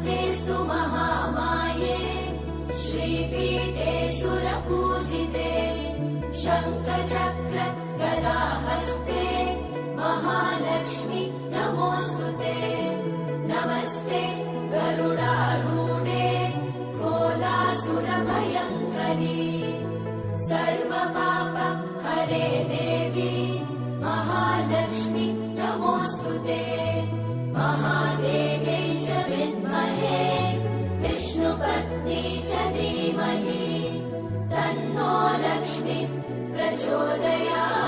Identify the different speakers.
Speaker 1: नमस्तेऽस्तु महामाये श्रीपीठे सुरपूजिते शङ्खचक्र गदाहस्ते महालक्ष्मी नमोऽस्तु ते नमस्ते गरुडारूढे कोलासुरभयङ्करी सर्वपाप हरे देवी महालक्ष्मी नमोऽस्तु ते महादेव्यै च विद्महे विष्णुपत्नी च धीमहि तन्नो लक्ष्मी प्रचोदयात्।